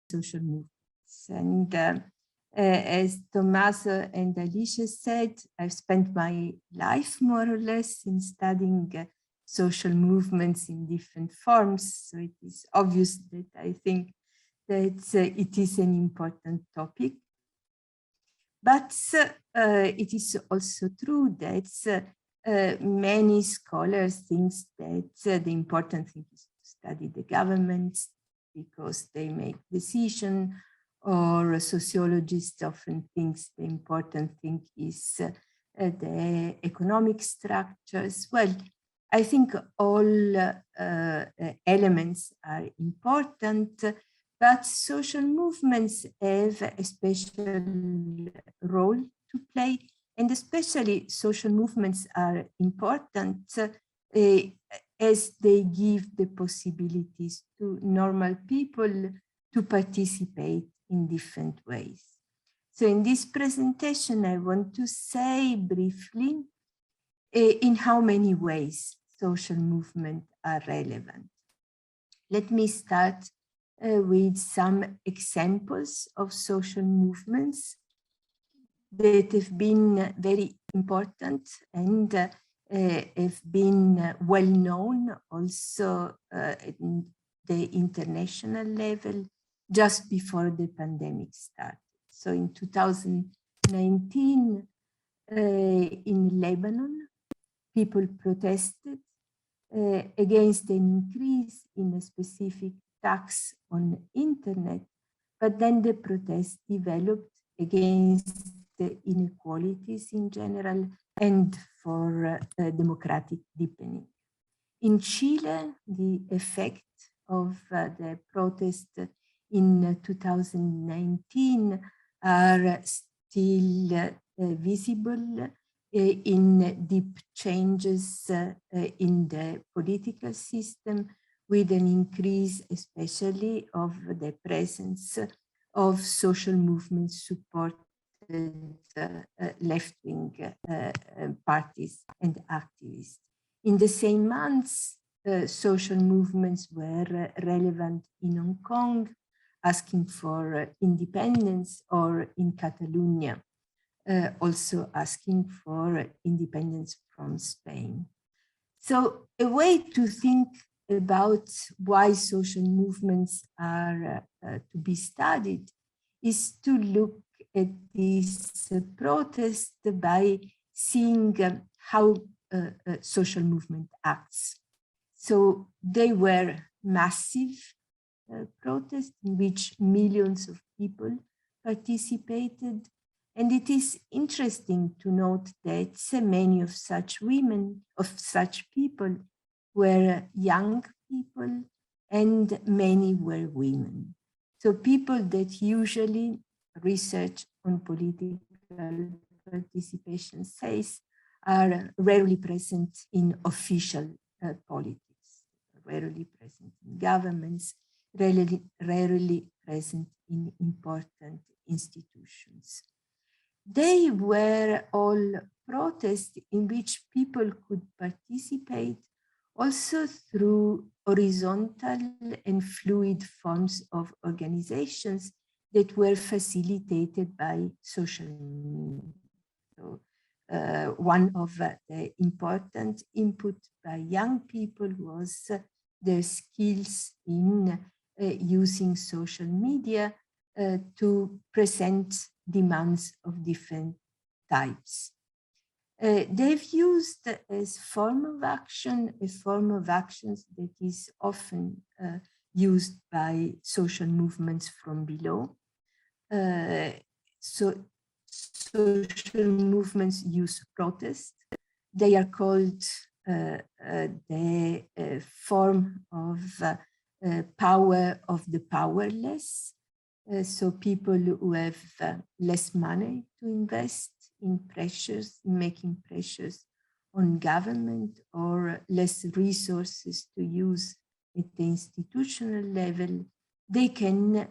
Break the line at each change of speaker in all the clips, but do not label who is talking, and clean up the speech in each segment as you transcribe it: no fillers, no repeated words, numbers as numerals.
social movements. And as Tommaso and Alicia said, I've spent my life more or less in studying social movements in different forms. So it is obvious that I think that it is an important topic. But it is also true that many scholars think that the important thing is to study the governments because they make decisions, or sociologists often think the important thing is the economic structures. Well, I think all elements are important, but social movements have a special role to play, and especially social movements are important as they give the possibilities to normal people to participate in different ways. So in this presentation, I want to say briefly in how many ways social movements are relevant. Let me start with some examples of social movements that have been very important and have been well known also at the international level just before the pandemic started. So in 2019, in Lebanon, people protested against an increase in a specific tax on internet, but then the protest developed against the inequalities in general and for democratic deepening. In Chile, the effect of the protest in 2019 are still visible in deep changes in the political system, with an increase especially of the presence of social movements supported left-wing parties and activists. In the same months, social movements were relevant in Hong Kong, asking for independence, or in Catalonia, also asking for independence from Spain. So a way to think about why social movements are to be studied is to look at this protest by seeing how social movement acts. So they were massive protests in which millions of people participated. And it is interesting to note that many of such people were young people, and many were women. So people that usually research on political participation says are rarely present in official politics, rarely present in governments, rarely present in important institutions. They were all protests in which people could participate also through horizontal and fluid forms of organizations that were facilitated by social media. So, one of the important input by young people was their skills in using social media to present demands of different types. They've used as form of action, a form of actions that is often used by social movements from below. So social movements use protest. They are called the form of power of the powerless. So people who have less money to invest in pressures, in making pressures on government, or less resources to use at the institutional level, they can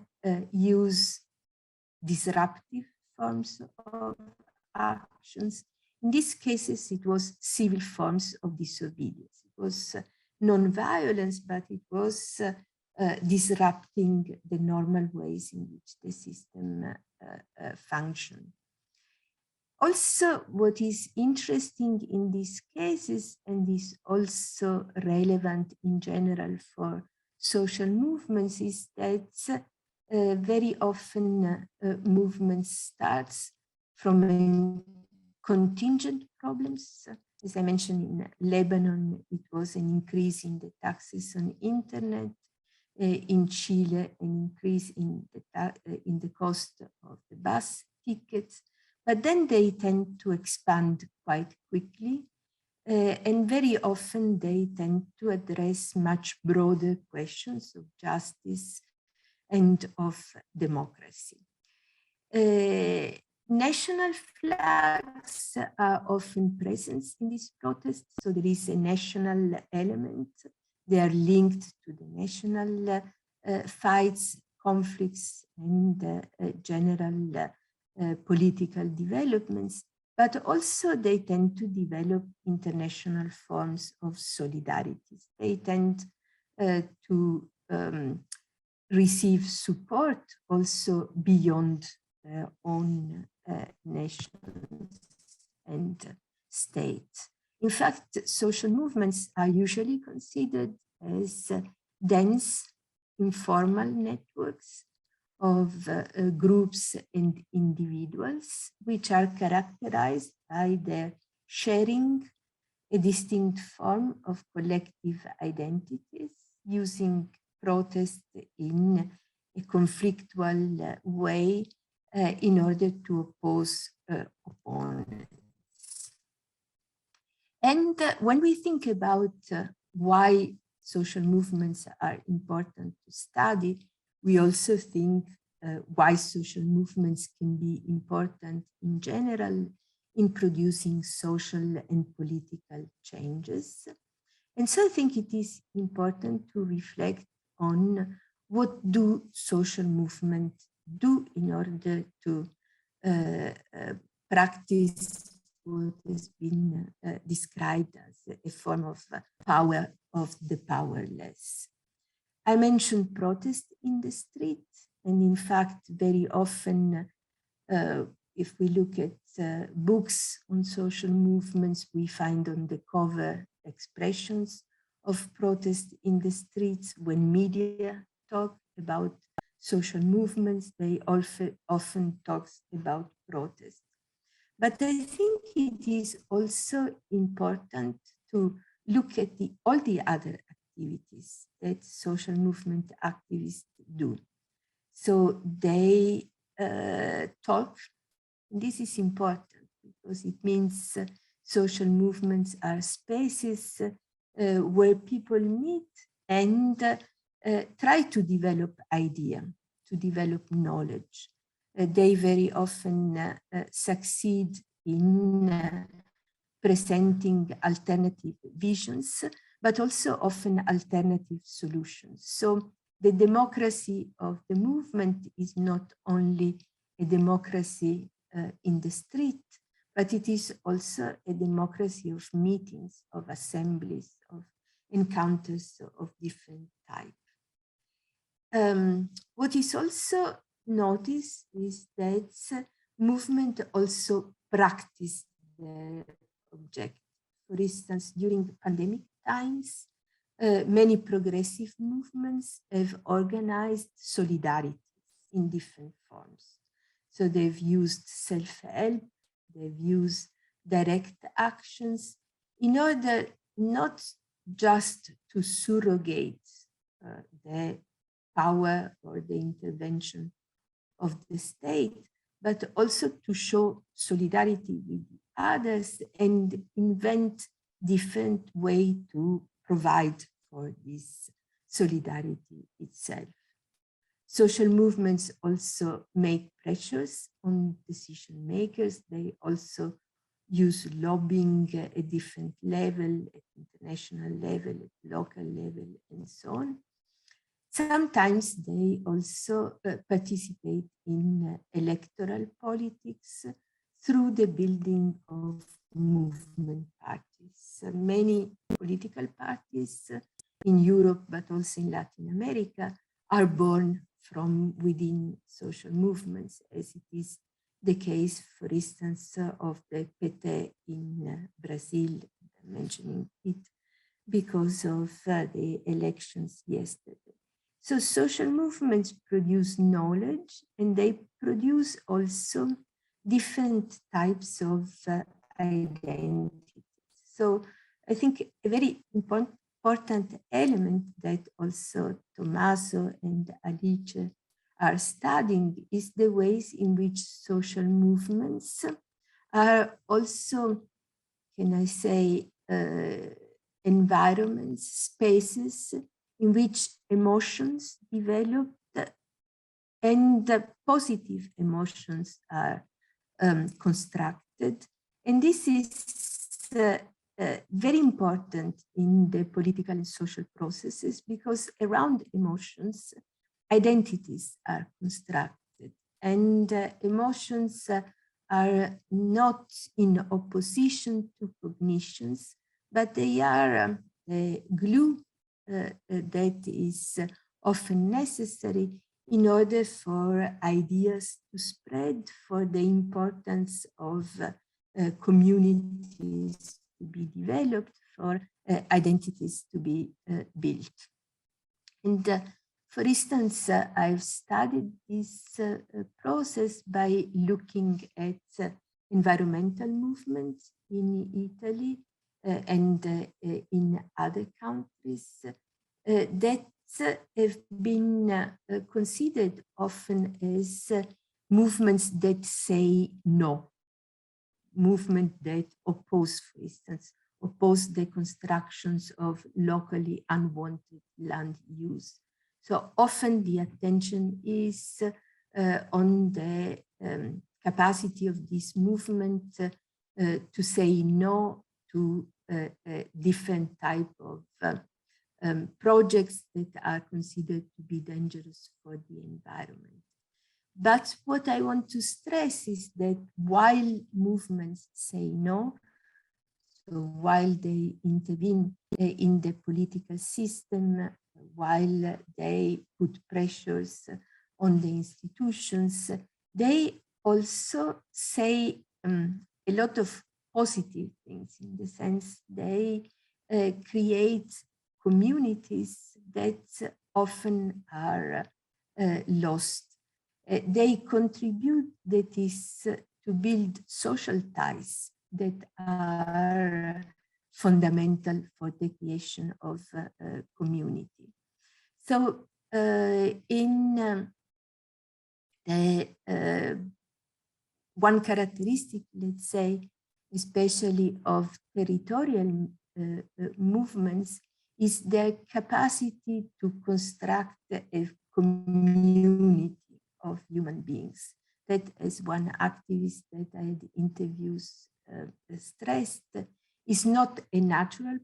use disruptive forms of actions. In these cases, it was civil forms of disobedience. It was non-violence, but it was disrupting the normal ways in which the system function. Also, what is interesting in these cases, and is also relevant in general for social movements, is that very often movements starts from contingent problems. As I mentioned, in Lebanon, it was an increase in the taxes on internet. In Chile, an increase in the cost of the bus tickets. But then they tend to expand quite quickly. And very often they tend to address much broader questions of justice and of democracy. National flags are often present in these protests, so there is a national element. They are linked to the national fights, conflicts, and general political developments, but also they tend to develop international forms of solidarity. They tend to receive support also beyond their own nations and states. In fact, social movements are usually considered as dense, informal networks of groups and individuals, which are characterized by their sharing a distinct form of collective identities, using protest in a conflictual way in order to oppose opponents. And when we think about why social movements are important to study, we also think why social movements can be important in general in producing social and political changes. And so I think it is important to reflect on what do social movements do in order to practice what has been described as a form of power of the powerless. I mentioned protest in the street, and in fact, very often, if we look at books on social movements, we find on the cover expressions of protest in the streets. When media talk about social movements, they often talk about protest. But I think it is also important to look at all the other activities that social movement activists do. So they talk, and this is important because it means social movements are spaces where people meet and try to develop idea, to develop knowledge. They very often succeed in presenting alternative visions, but also often alternative solutions. So the democracy of the movement is not only a democracy in the street, but it is also a democracy of meetings, of assemblies, of encounters of different types. What is also noticed is that movement also practice the object. For instance, during the pandemic times, many progressive movements have organized solidarity in different forms. So they've used self-help, they've used direct actions in order not just to surrogate the power or the intervention of the state, but also to show solidarity with others and invent different ways to provide for this solidarity itself. Social movements also make pressures on decision makers. They also use lobbying at different level, at international level, at local level, and so on. Sometimes they also participate in electoral politics through the building of movement parties. Many political parties in Europe, but also in Latin America, are born from within social movements, as it is the case, for instance, of the PT in Brazil, mentioning it because of the elections yesterday. So social movements produce knowledge, and they produce also different types of identities. So I think a very important element that also Tommaso and Alice are studying is the ways in which social movements are also, can I say, environments, spaces in which emotions develop and positive emotions are constructed. And this is very important in the political and social processes, because around emotions, identities are constructed, and emotions are not in opposition to cognitions, but they are the glue that is often necessary in order for ideas to spread, for the importance of communities to be developed, for identities to be built. And for instance, I've studied this process by looking at environmental movements in Italy and in other countries that have been considered often as movements that say no, movement that oppose, for instance, oppose the constructions of locally unwanted land use. So often the attention is on the capacity of this movement to say no to different type of projects that are considered to be dangerous for the environment. But what I want to stress is that while movements say no, so while they intervene in the political system, while they put pressures on the institutions, they also say a lot of positive things, in the sense they create communities that often are lost. They contribute, that is, to build social ties that are fundamental for the creation of community. So in one characteristic, let's say, especially of territorial movements, is their capacity to construct a community of human beings. That, as one activist that I had interviews stressed, is not a natural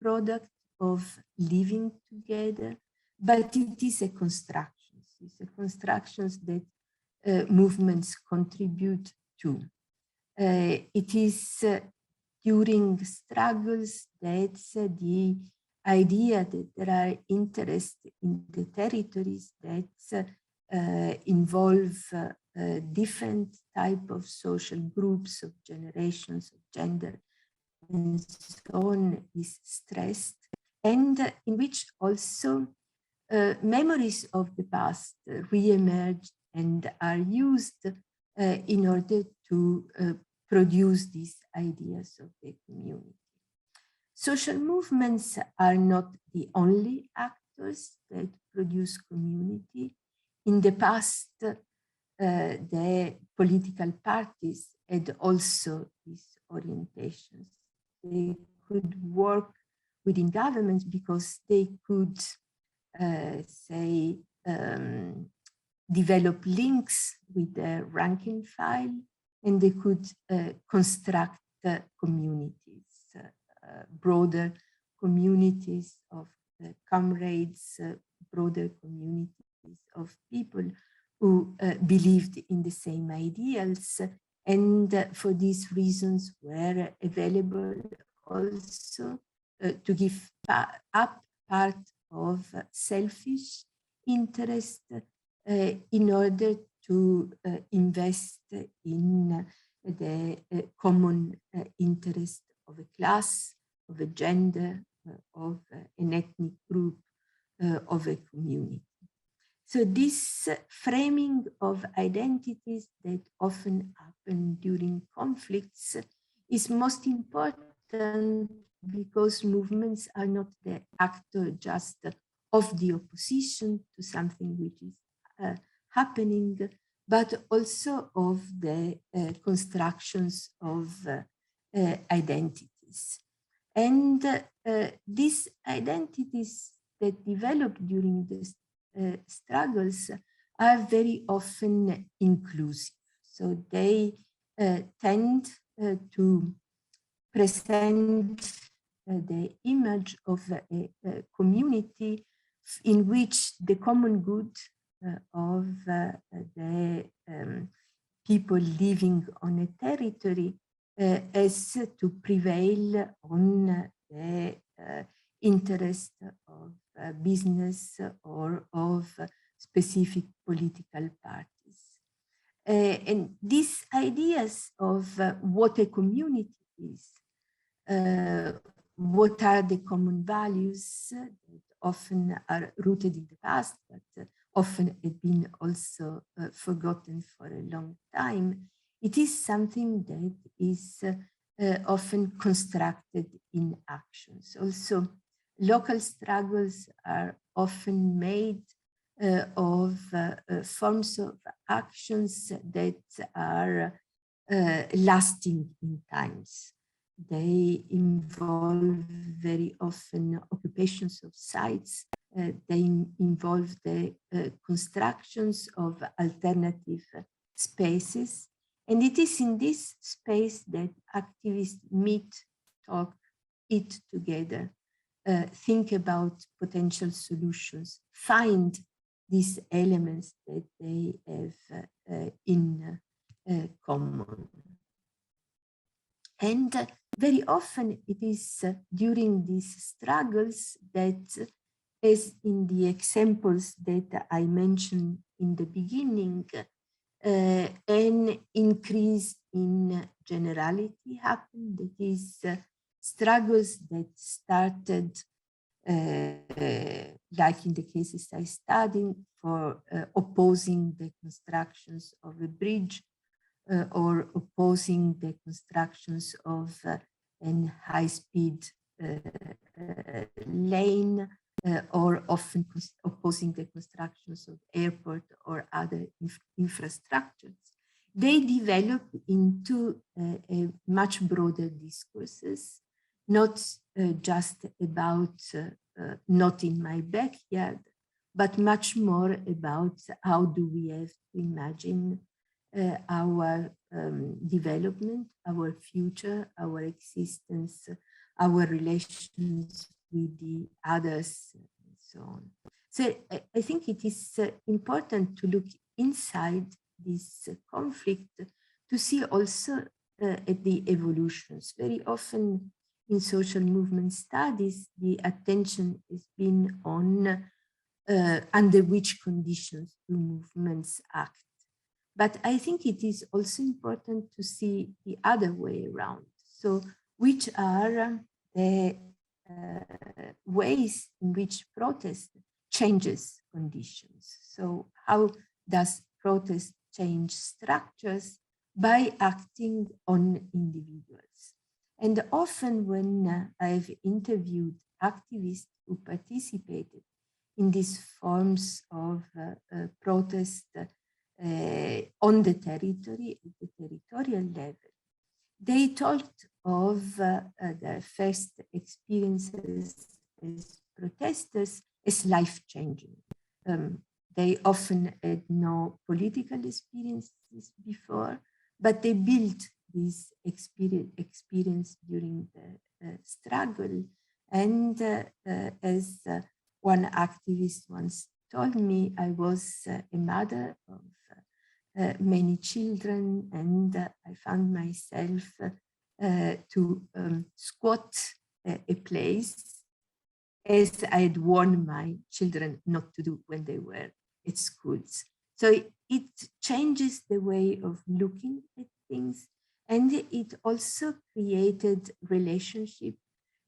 product of living together, but it is a construction. It's a construction that movements contribute to. It is during struggles that the idea that there are interests in the territories that involve different type of social groups, of generations, of gender, and so on, is stressed, and in which also memories of the past re-emerge and are used in order to produce these ideas of the community. Social movements are not the only actors that produce community. In the past, the political parties had also these orientations. They could work within governments because they could, say, develop links with the rank and file, and they could construct communities, broader communities of comrades, broader communities of people who believed in the same ideals, and for these reasons were available also to give up part of selfish interest in order to invest in the common interest of a class, of a gender, of an ethnic group, of a community. So this framing of identities that often happen during conflicts is most important because movements are not the actor just of the opposition to something which is happening, but also of the constructions of identities. And these identities that develop during the struggles are very often inclusive. So they tend to present the image of a community in which the common good of the people living on a territory is to prevail on the interest of business or of specific political parties. And these ideas of what a community is, what are the common values that often are rooted in the past, but often have been also forgotten for a long time. It is something that is often constructed in actions. Also, local struggles are often made of forms of actions that are lasting in times. They involve very often occupations of sites. They involve the constructions of alternative spaces. And it is in this space that activists meet, talk, eat together, think about potential solutions, find these elements that they have in common. And very often it is during these struggles that, as in the examples that I mentioned in the beginning, an increase in generality happened. That is, struggles that started, like in the cases I studied, for opposing the constructions of a bridge or opposing the constructions of a high-speed lane, or often opposing the constructions of airport or other infrastructures. They develop into a much broader discourses, not just about not in my backyard, but much more about how do we have to imagine our development, our future, our existence, our relations with the others, and so on. So I think it is important to look inside this conflict to see also at the evolutions. Very often in social movement studies, the attention has been on under which conditions do movements act. But I think it is also important to see the other way around. So which are the ways in which protest changes conditions? So how does protest change structures? By acting on individuals. And often when I've interviewed activists who participated in these forms of protest on the territory, at the territorial level, they talked of their first experiences as protesters as life-changing. They often had no political experiences before, but they built this experience during the struggle. And as one activist once told me, I was a mother of many children, and I found myself to squat a place as I had warned my children not to do when they were at schools. So it changes the way of looking at things, and it also created relationship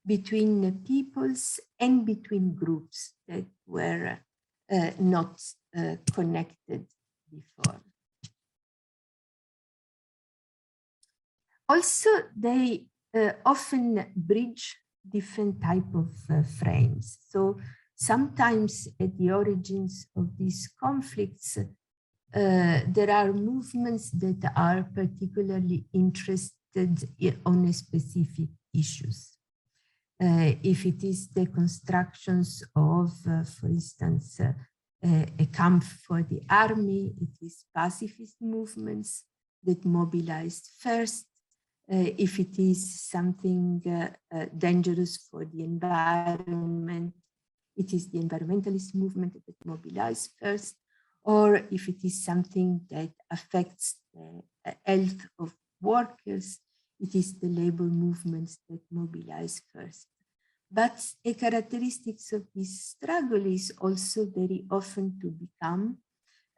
between peoples and between groups that were not connected before. Also, they often bridge different type of frames. So sometimes at the origins of these conflicts, there are movements that are particularly interested on specific issues. If it is the constructions of, for instance, a camp for the army, it is pacifist movements that mobilized first. If it is something dangerous for the environment, it is the environmentalist movement that mobilized first. Or if it is something that affects the health of workers, it is the labor movements that mobilize first. But a characteristic of this struggle is also very often to become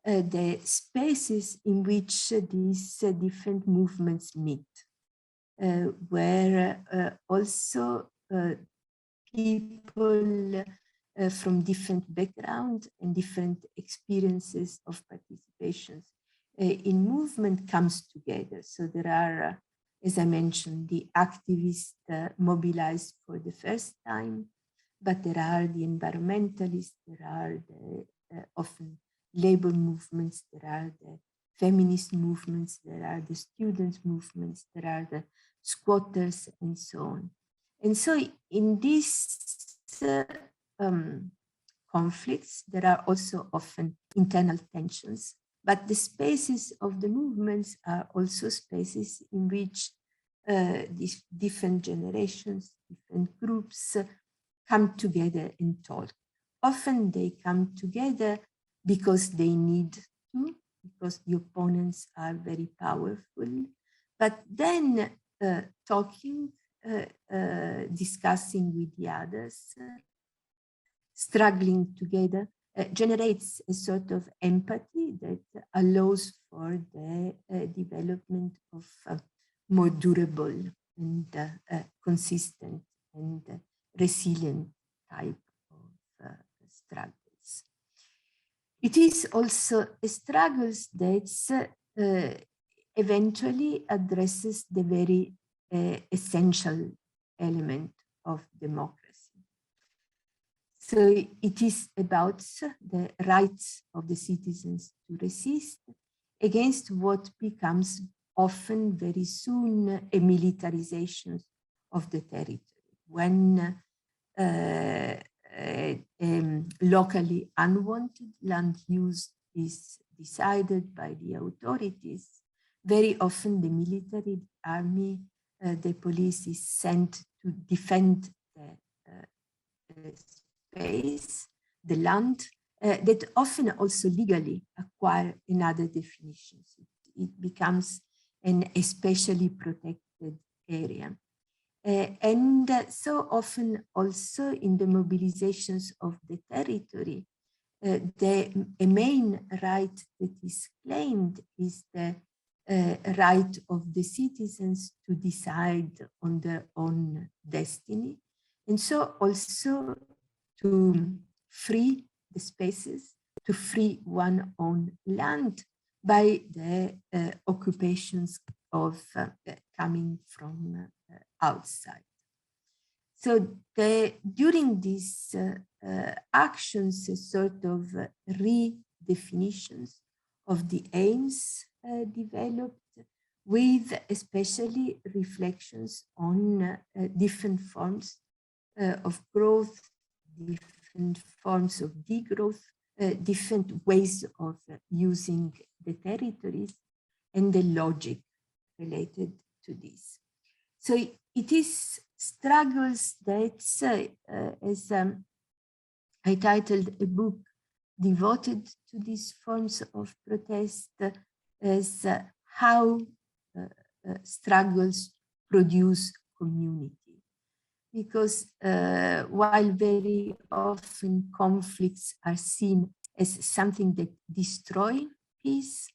the spaces in which these different movements meet, where also people from different backgrounds and different experiences of participations in movement comes together. So there are, as I mentioned, the activists mobilized for the first time, but there are the environmentalists, there are the often labor movements, there are the feminist movements, there are the students' movements, there are the squatters, and so on. And so in these conflicts, there are also often internal tensions, but the spaces of the movements are also spaces in which these different generations, different groups come together and talk. Often they come together because they need to, because the opponents are very powerful, but then talking, discussing with the others, struggling together, generates a sort of empathy that allows for the development of more durable and consistent and resilient type of struggles. It is also a struggle that eventually addresses the very essential element of democracy. So it is about the rights of the citizens to resist against what becomes often very soon a militarization of the territory. When locally unwanted land use is decided by the authorities, very often the military, the army, the police is sent to defend the space, the land, that often also legally acquire another definition. So it becomes an especially protected area. And so often also in the mobilizations of the territory, a main right that is claimed is the right of the citizens to decide on their own destiny. And so also to free the spaces, to free one's own land by the occupations of coming from outside. So during these actions, a sort of redefinitions of the aims developed, with especially reflections on different forms of growth, different forms of degrowth, different ways of using the territories, and the logic related to this. So it is struggles that, as I titled a book devoted to these forms of protest, as how struggles produce community. because while very often conflicts are seen as something that destroy peace,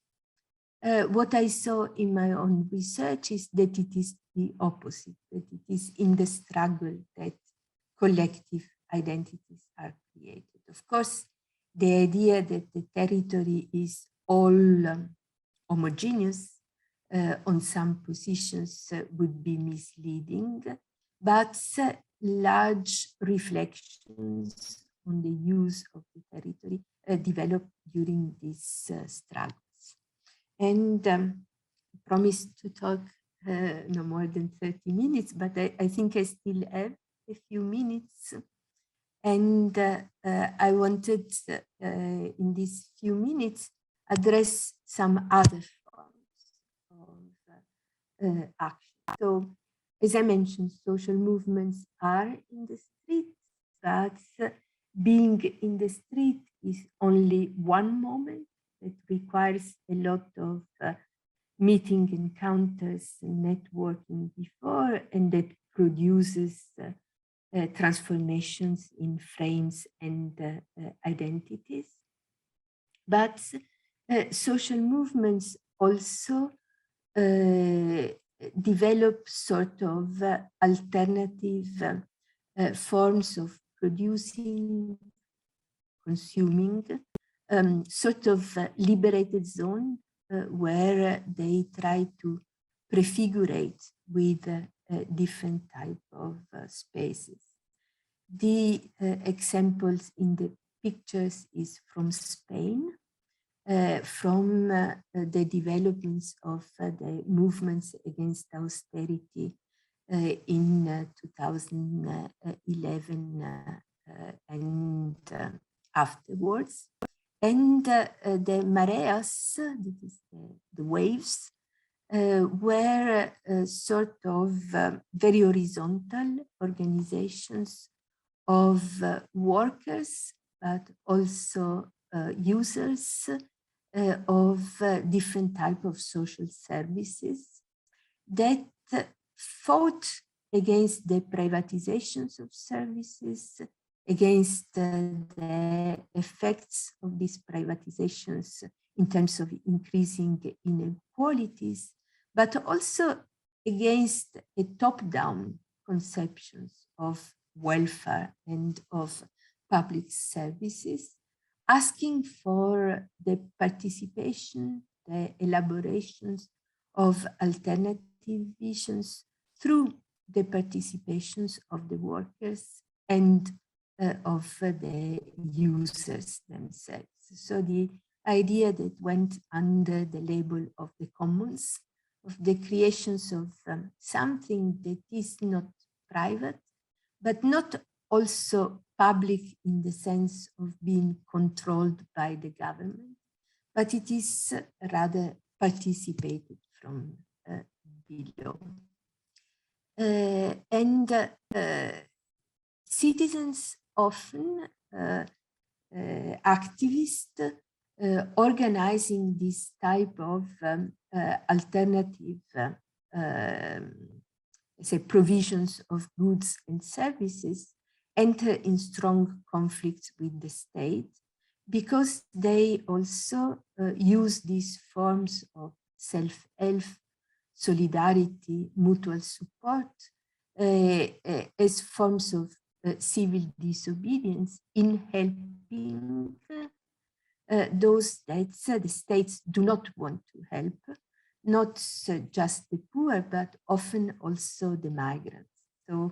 what I saw in my own research is that it is the opposite, that it is in the struggle that collective identities are created. Of course, the idea that the territory is all homogeneous on some positions would be misleading, but large reflections on the use of the territory developed during these struggles. And I promised to talk no more than 30 minutes, but I think I still have a few minutes. And I wanted in these few minutes address some other of action. So, as I mentioned, social movements are in the street, but being in the street is only one moment. It requires a lot of meeting encounters and networking before, and that produces transformations in frames and identities. But social movements also develop sort of alternative forms of producing, consuming, sort of liberated zone where they try to prefigurate with different type of spaces. The examples in the pictures is from Spain, from the developments of the movements against austerity in 2011 and afterwards. And the mareas, that is the waves, were sort of very horizontal organizations of workers, but also users of different type of social services that fought against the privatizations of services, against the effects of these privatizations in terms of increasing inequalities, but also against a top-down conceptions of welfare and of public services, asking for the participation, the elaborations of alternative visions through the participations of the workers and of the users themselves. So the idea that went under the label of the commons, of the creations of something that is not private, but not also public in the sense of being controlled by the government, but it is rather participated from below. And citizens often, activists, organizing this type of alternative say provisions of goods and services, enter in strong conflicts with the state because they also use these forms of self-help, solidarity, mutual support as forms of civil disobedience in helping those that the states do not want to help, not just the poor, but often also the migrants. So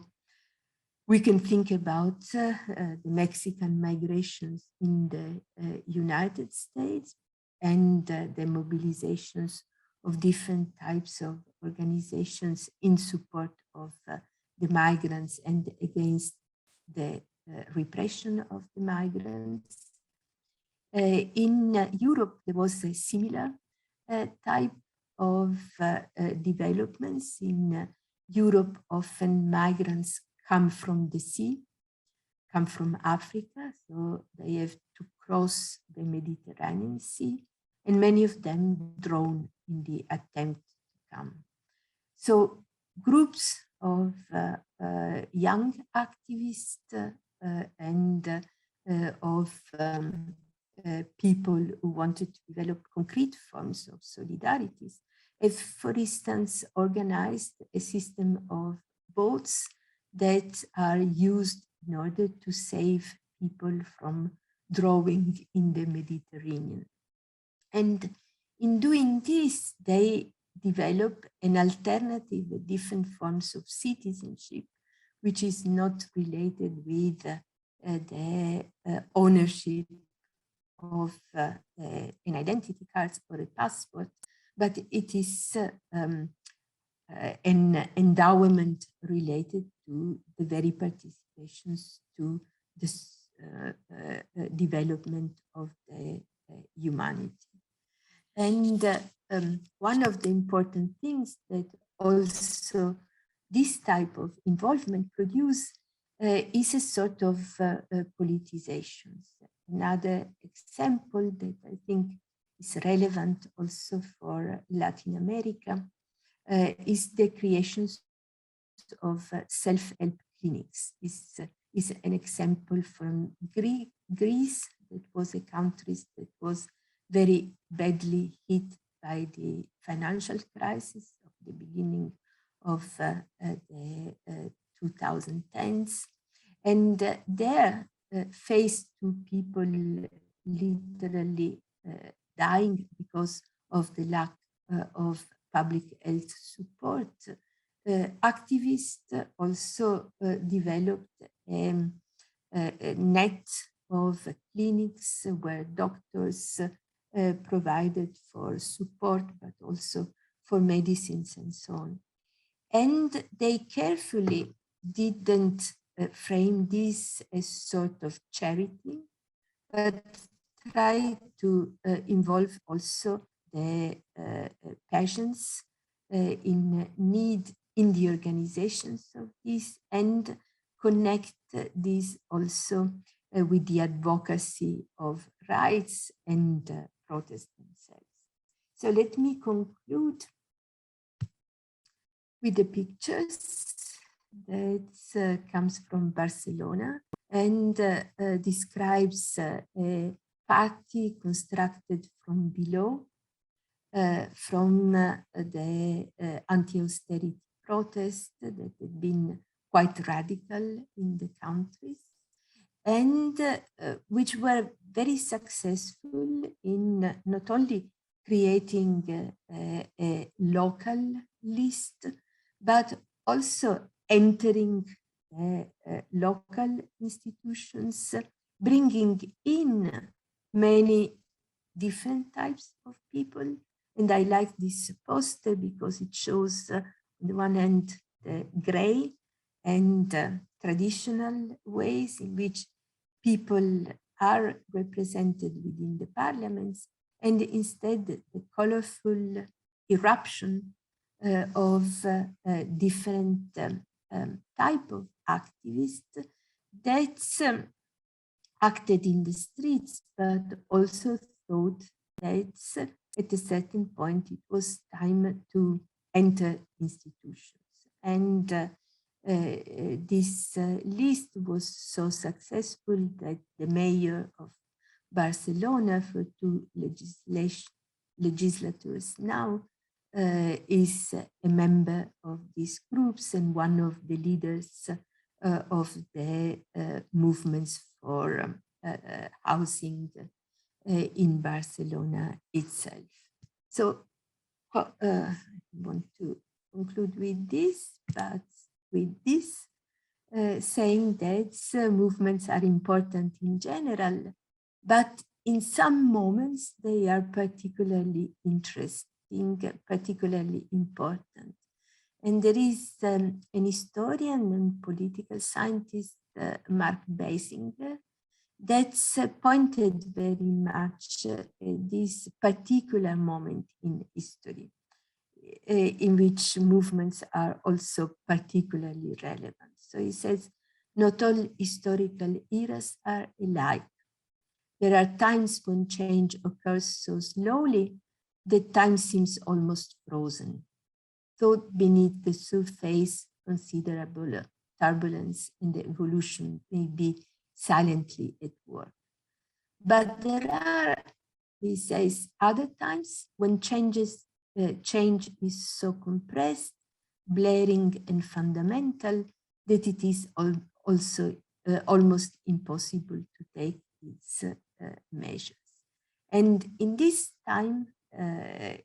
we can think about the Mexican migrations in the United States and the mobilizations of different types of organizations in support of the migrants and against the repression of the migrants. In Europe, there was a similar type of developments. In Europe, often migrants come from the sea, come from Africa, so they have to cross the Mediterranean Sea, and many of them drown in the attempt to come. So groups of young activists and of people who wanted to develop concrete forms of solidarities, have, for instance, organized a system of boats that are used in order to save people from drowning in the Mediterranean. And in doing this, they develop an alternative, different forms of citizenship, which is not related with the ownership of an identity card or a passport, but it is an endowment related to the very participations to the development of the humanity. And one of the important things that also this type of involvement produce is a sort of politicization. Another example that I think is relevant also for Latin America is the creation of self-help clinics. This is an example from Greece, that was a country that was very badly hit by the financial crisis of the beginning of the 2010s. And there, faced to people literally dying because of the lack of public health support, activists also developed a net of clinics where doctors provided for support, but also for medicines and so on. And they carefully didn't frame this as sort of charity, but try to involve also the patients in need in the organizations of this, and connect this also with the advocacy of rights and protest themselves. So let me conclude with the pictures that comes from Barcelona and describes a party constructed from below, from the anti-austerity protests that had been quite radical in the countries, and which were very successful in not only creating a local list, but also entering local institutions, bringing in many different types of people. And I like this poster because it shows, on the one hand, the gray and traditional ways in which people are represented within the parliaments, and instead the colorful eruption of different type of activists that acted in the streets, but also thought that at a certain point it was time to enter institutions. And this list was so successful that the mayor of Barcelona for 2 legislatures now is a member of these groups and one of the leaders of the movements for housing in Barcelona itself. So I want to conclude with this, but with this, saying that movements are important in general, but in some moments they are particularly interesting, particularly important. And there is an historian and political scientist, Mark Basinger, that's pointed very much at this particular moment in history, in which movements are also particularly relevant. So he says, not all historical eras are alike. There are times when change occurs so slowly that time seems almost frozen. Though beneath the surface, considerable turbulence and the evolution may be silently at work. But there are, he says, other times when change is so compressed, blaring and fundamental that it is also almost impossible to take its measures. And in this time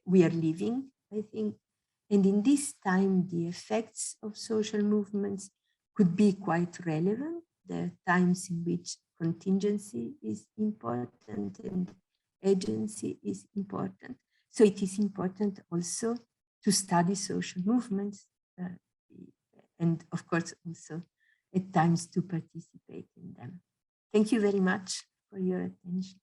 we are living, I think, and in this time the effects of social movements could be quite relevant. There are times in which contingency is important and agency is important. So it is important also to study social movements and of course also at times to participate in them. Thank you very much for your attention.